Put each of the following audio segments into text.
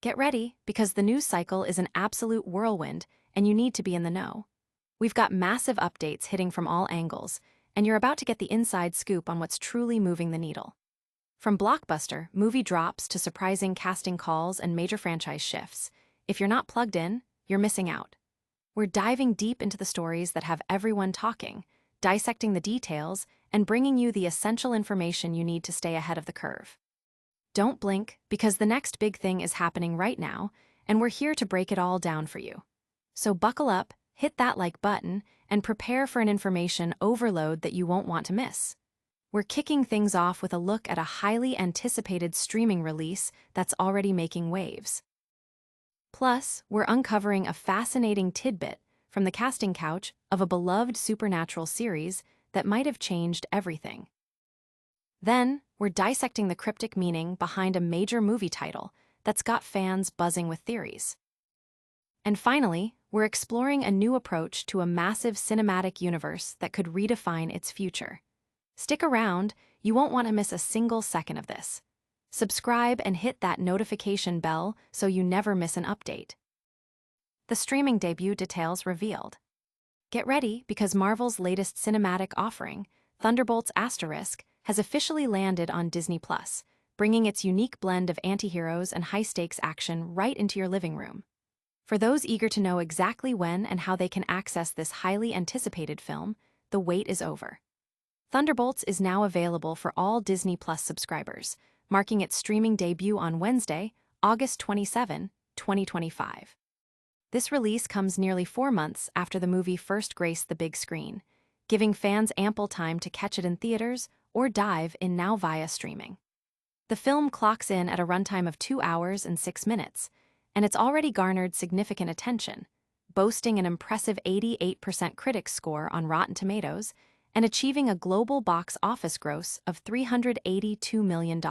Get ready, because the news cycle is an absolute whirlwind, and you need to be in the know. We've got massive updates hitting from all angles, and you're about to get the inside scoop on what's truly moving the needle. From blockbuster movie drops to surprising casting calls and major franchise shifts, if you're not plugged in, you're missing out. We're diving deep into the stories that have everyone talking, dissecting the details, and bringing you the essential information you need to stay ahead of the curve. Don't blink, because the next big thing is happening right now, and we're here to break it all down for you. So buckle up, hit that like button, and prepare for an information overload that you won't want to miss. We're kicking things off with a look at a highly anticipated streaming release that's already making waves. Plus, we're uncovering a fascinating tidbit from the casting couch of a beloved supernatural series that might have changed everything. Then, we're dissecting the cryptic meaning behind a major movie title that's got fans buzzing with theories. And finally, we're exploring a new approach to a massive cinematic universe that could redefine its future. Stick around, you won't want to miss a single second of this. Subscribe and hit that notification bell so you never miss an update. The streaming debut details revealed. Get ready, because Marvel's latest cinematic offering, Thunderbolts asterisk, has officially landed on Disney+, bringing its unique blend of anti-heroes and high-stakes action right into your living room. For those eager to know exactly when and how they can access this highly anticipated film, the wait is over. Thunderbolts is now available for all Disney+ subscribers, marking its streaming debut on Wednesday, August 27, 2025. This release comes nearly 4 months after the movie first graced the big screen, giving fans ample time to catch it in theaters or dive in now via streaming. The film clocks in at a runtime of 2 hours and 6 minutes, and it's already garnered significant attention, boasting an impressive 88% critics score on Rotten Tomatoes and achieving a global box office gross of $382 million.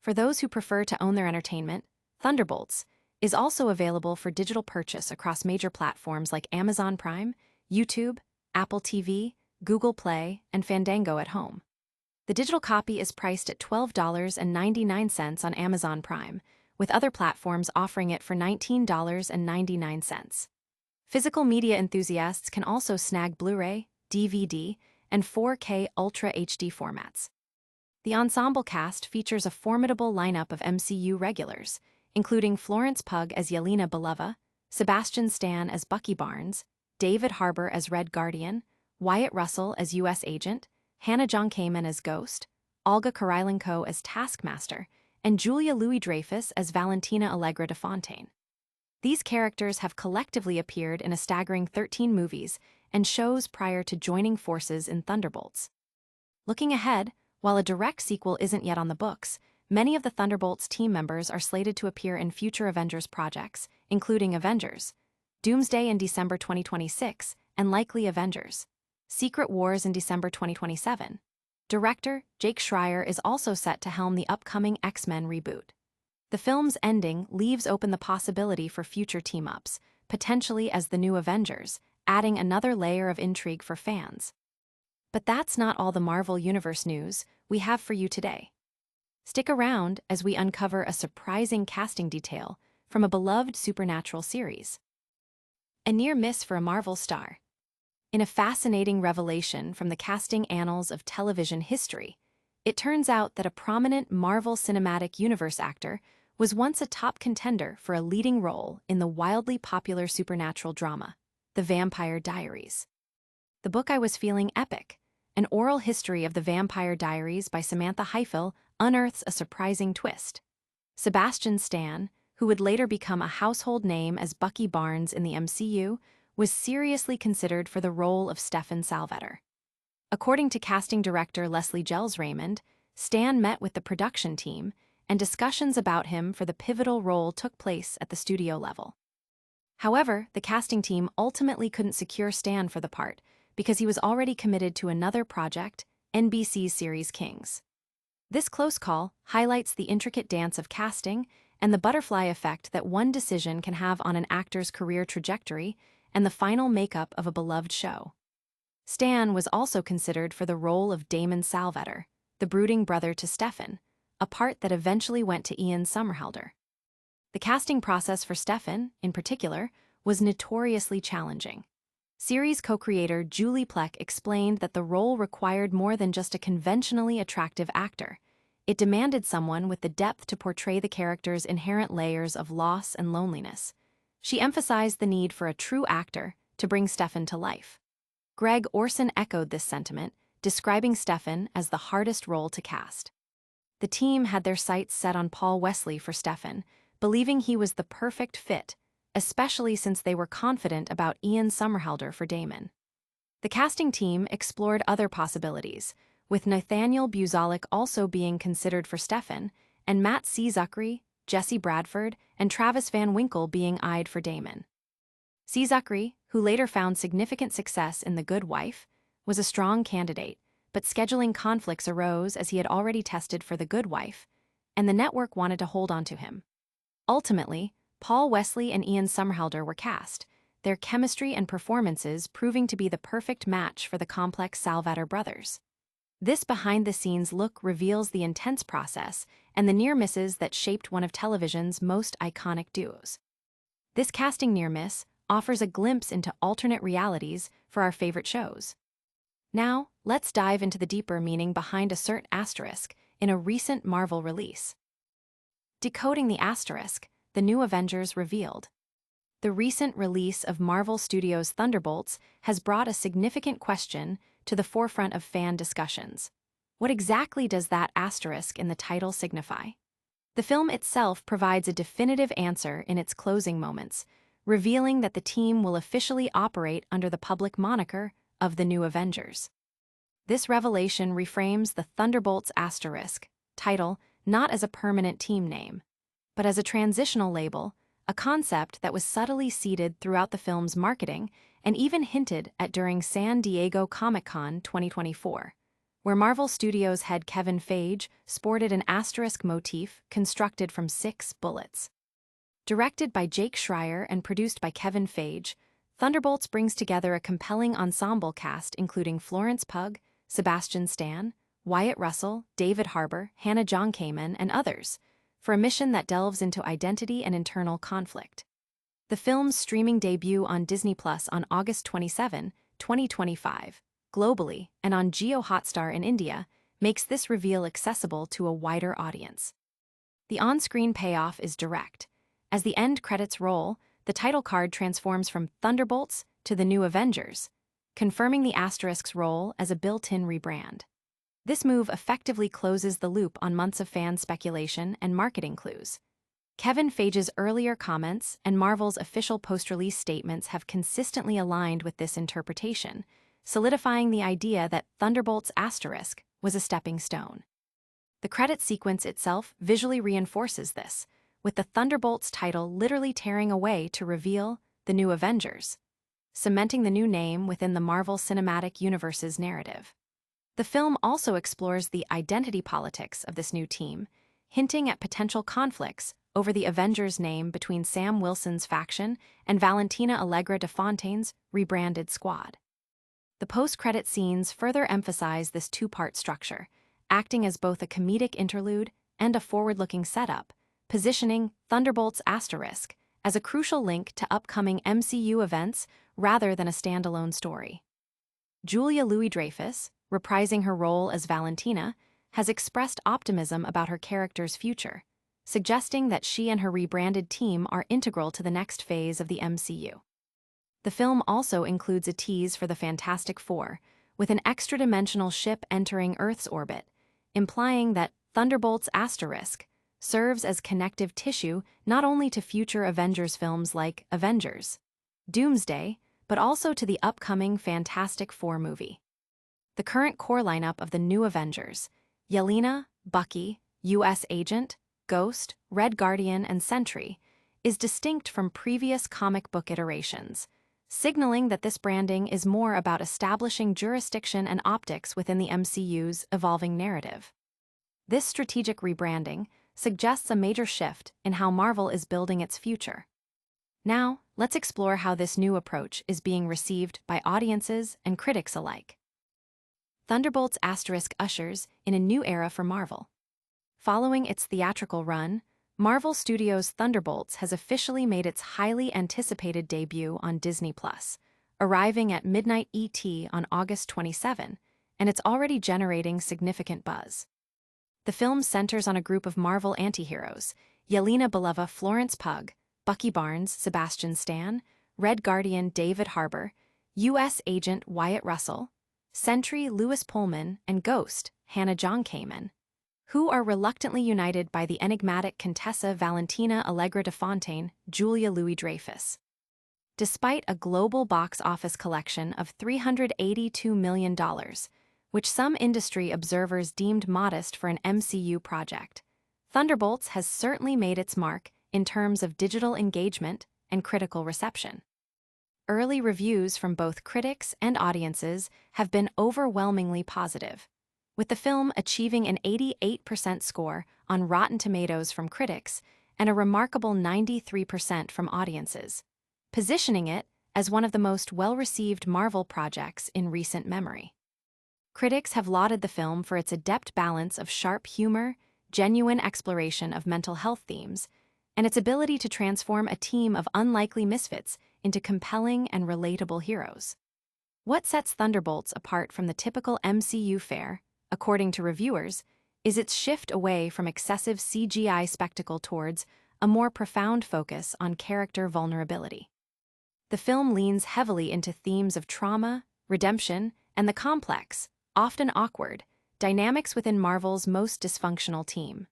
For those who prefer to own their entertainment, Thunderbolts is also available for digital purchase across major platforms like Amazon Prime, YouTube, Apple TV, Google Play, and Fandango at home. The digital copy is priced at $12.99 on Amazon Prime, with other platforms offering it for $19.99. Physical media enthusiasts can also snag Blu-ray, DVD, and 4K Ultra HD formats. The ensemble cast features a formidable lineup of MCU regulars, including Florence Pugh as Yelena Belova, Sebastian Stan as Bucky Barnes, David Harbour as Red Guardian, Wyatt Russell as U.S. Agent, Hannah John Kamen as Ghost, Olga Kurylenko as Taskmaster, and Julia Louis-Dreyfus as Valentina Allegra de Fontaine. These characters have collectively appeared in a staggering 13 movies and shows prior to joining forces in Thunderbolts. Looking ahead, while a direct sequel isn't yet on the books, many of the Thunderbolts team members are slated to appear in future Avengers projects, including Avengers: Doomsday in December 2026, and likely Avengers: Secret Wars in December 2027. Director Jake Schreier is also set to helm the upcoming X-Men reboot. The film's ending leaves open the possibility for future team-ups, potentially as the new Avengers, adding another layer of intrigue for fans. But that's not all the Marvel Universe news we have for you today. Stick around as we uncover a surprising casting detail from a beloved supernatural series. A near miss for a Marvel star. In a fascinating revelation from the casting annals of television history, it turns out that a prominent Marvel Cinematic Universe actor was once a top contender for a leading role in the wildly popular supernatural drama, The Vampire Diaries. The book I was feeling epic. An oral history of The Vampire Diaries by Samantha Heifel unearths a surprising twist. Sebastian Stan, who would later become a household name as Bucky Barnes in the MCU, was seriously considered for the role of Stefan Salvetter. According to casting director Leslie Gels Raymond, Stan met with the production team, and discussions about him for the pivotal role took place at the studio level. However, the casting team ultimately couldn't secure Stan for the part because he was already committed to another project, NBC's series Kings. This close call highlights the intricate dance of casting and the butterfly effect that one decision can have on an actor's career trajectory and the final makeup of a beloved show. Stan was also considered for the role of Damon Salvetter, the brooding brother to Stefan, a part that eventually went to Ian Somerhalder. The casting process for Stefan, in particular, was notoriously challenging. Series co-creator Julie Plec explained that the role required more than just a conventionally attractive actor. It demanded someone with the depth to portray the character's inherent layers of loss and loneliness. She emphasized the need for a true actor to bring Stefan to life. Greg Orson echoed this sentiment, describing Stefan as the hardest role to cast. The team had their sights set on Paul Wesley for Stefan, believing he was the perfect fit, especially since they were confident about Ian Somerhalder for Damon. The casting team explored other possibilities, with Nathaniel Buzolic also being considered for Stefan, and Matt C. Zuckery, Jesse Bradford, and Travis Van Winkle being eyed for Damon. C. Zuckery, who later found significant success in The Good Wife, was a strong candidate, but scheduling conflicts arose as he had already tested for The Good Wife, and the network wanted to hold on to him. Ultimately, Paul Wesley and Ian Somerhalder were cast, their chemistry and performances proving to be the perfect match for the complex Salvator brothers. This behind-the-scenes look reveals the intense process and the near misses that shaped one of television's most iconic duos. This casting near-miss offers a glimpse into alternate realities for our favorite shows. Now, let's dive into the deeper meaning behind a certain asterisk in a recent Marvel release. Decoding the asterisk, the new Avengers revealed. The recent release of Marvel Studios' Thunderbolts has brought a significant question to the forefront of fan discussions. What exactly does that asterisk in the title signify? The film itself provides a definitive answer in its closing moments, revealing that the team will officially operate under the public moniker of the New Avengers. This revelation reframes the Thunderbolts asterisk title not as a permanent team name, but as a transitional label, a concept that was subtly seeded throughout the film's marketing and even hinted at during San Diego Comic-Con 2024, where Marvel Studios head Kevin Feige sported an asterisk motif constructed from 6 bullets. Directed by Jake Schreier and produced by Kevin Feige, Thunderbolts brings together a compelling ensemble cast including Florence Pugh, Sebastian Stan, Wyatt Russell, David Harbour, Hannah John Kamen, and others, for a mission that delves into identity and internal conflict. The film's streaming debut on Disney Plus on August 27, 2025, globally, and on Jio Hotstar in India, makes this reveal accessible to a wider audience. The on-screen payoff is direct. As the end credits roll, the title card transforms from Thunderbolts to the New Avengers, confirming the asterisk's role as a built-in rebrand. This move effectively closes the loop on months of fan speculation and marketing clues. Kevin Feige's earlier comments and Marvel's official post-release statements have consistently aligned with this interpretation, solidifying the idea that Thunderbolts asterisk was a stepping stone. The credit sequence itself visually reinforces this, with the Thunderbolts title literally tearing away to reveal the New Avengers, cementing the new name within the Marvel Cinematic Universe's narrative. The film also explores the identity politics of this new team, hinting at potential conflicts over the Avengers name between Sam Wilson's faction and Valentina Allegra de Fontaine's rebranded squad. The post-credit scenes further emphasize this two-part structure, acting as both a comedic interlude and a forward-looking setup, positioning Thunderbolts asterisk as a crucial link to upcoming MCU events rather than a standalone story. Julia Louis-Dreyfus, reprising her role as Valentina, has expressed optimism about her character's future, suggesting that she and her rebranded team are integral to the next phase of the MCU. The film also includes a tease for the Fantastic Four, with an extra-dimensional ship entering Earth's orbit, implying that Thunderbolts asterisk serves as connective tissue not only to future Avengers films like Avengers, Doomsday, but also to the upcoming Fantastic Four movie. The current core lineup of the New Avengers, Yelena, Bucky, U.S. Agent, Ghost, Red Guardian, and Sentry, is distinct from previous comic book iterations, signaling that this branding is more about establishing jurisdiction and optics within the MCU's evolving narrative. This strategic rebranding suggests a major shift in how Marvel is building its future. Now, let's explore how this new approach is being received by audiences and critics alike. Thunderbolts asterisk ushers in a new era for Marvel. Following its theatrical run, Marvel Studios' Thunderbolts has officially made its highly anticipated debut on Disney+, arriving at midnight ET on August 27, and it's already generating significant buzz. The film centers on a group of Marvel antiheroes: Yelena Belova, Florence Pugh, Bucky Barnes, Sebastian Stan, Red Guardian David Harbour, U.S. Agent Wyatt Russell, Sentry Lewis Pullman, and Ghost Hannah John Kamen, who are reluctantly united by the enigmatic Contessa Valentina Allegra de Fontaine, Julia Louis-Dreyfus. Despite a global box office collection of $382 million, which some industry observers deemed modest for an MCU project, Thunderbolts has certainly made its mark in terms of digital engagement and critical reception. Early reviews from both critics and audiences have been overwhelmingly positive, with the film achieving an 88% score on Rotten Tomatoes from critics and a remarkable 93% from audiences, positioning it as one of the most well-received Marvel projects in recent memory. Critics have lauded the film for its adept balance of sharp humor, genuine exploration of mental health themes, and its ability to transform a team of unlikely misfits into compelling and relatable heroes. What sets Thunderbolts apart from the typical MCU fare, according to reviewers, is its shift away from excessive CGI spectacle towards a more profound focus on character vulnerability. The film leans heavily into themes of trauma, redemption, and the complex, often awkward, dynamics within Marvel's most dysfunctional team.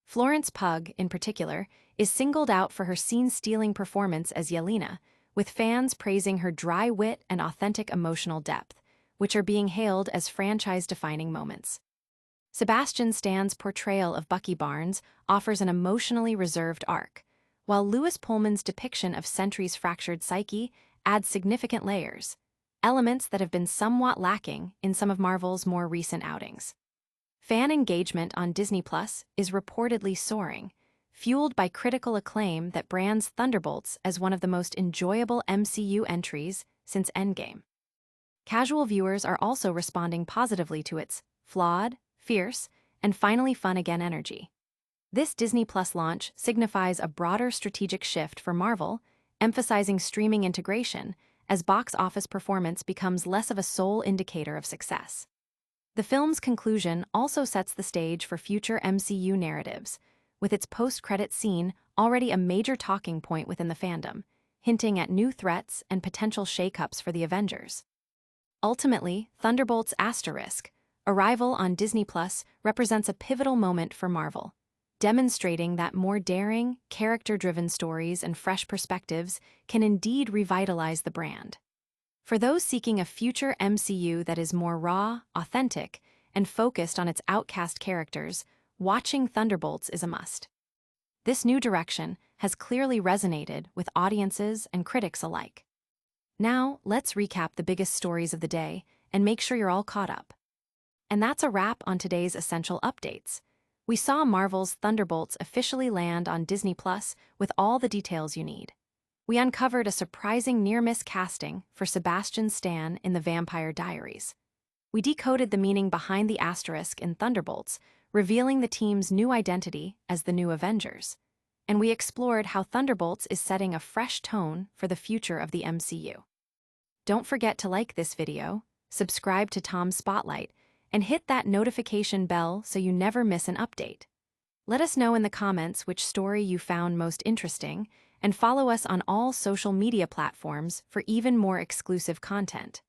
Florence Pugh, in particular, is singled out for her scene-stealing performance as Yelena, with fans praising her dry wit and authentic emotional depth, which are being hailed as franchise-defining moments. Sebastian Stan's portrayal of Bucky Barnes offers an emotionally reserved arc, while Lewis Pullman's depiction of Sentry's fractured psyche adds significant layers, elements that have been somewhat lacking in some of Marvel's more recent outings. Fan engagement on Disney Plus is reportedly soaring, fueled by critical acclaim that brands Thunderbolts as one of the most enjoyable MCU entries since Endgame. Casual viewers are also responding positively to its flawed, fierce, and finally fun again energy. This Disney Plus launch signifies a broader strategic shift for Marvel, emphasizing streaming integration as box office performance becomes less of a sole indicator of success. The film's conclusion also sets the stage for future MCU narratives, with its post-credit scene already a major talking point within the fandom, hinting at new threats and potential shakeups for the Avengers. Ultimately, Thunderbolts' asterisk, arrival on Disney Plus, represents a pivotal moment for Marvel, demonstrating that more daring, character-driven stories and fresh perspectives can indeed revitalize the brand. For those seeking a future MCU that is more raw, authentic, and focused on its outcast characters, watching Thunderbolts is a must. This new direction has clearly resonated with audiences and critics alike. Now, let's recap the biggest stories of the day and make sure you're all caught up. And that's a wrap on today's essential updates. We saw Marvel's Thunderbolts officially land on Disney Plus with all the details you need. We uncovered a surprising near-miss casting for Sebastian Stan in the Vampire Diaries. We decoded the meaning behind the asterisk in Thunderbolts, revealing the team's new identity as the new Avengers. And we explored how Thunderbolts is setting a fresh tone for the future of the MCU. Don't forget to like this video, subscribe to Tom's Spotlight, and hit that notification bell so you never miss an update. Let us know in the comments which story you found most interesting, and follow us on all social media platforms for even more exclusive content.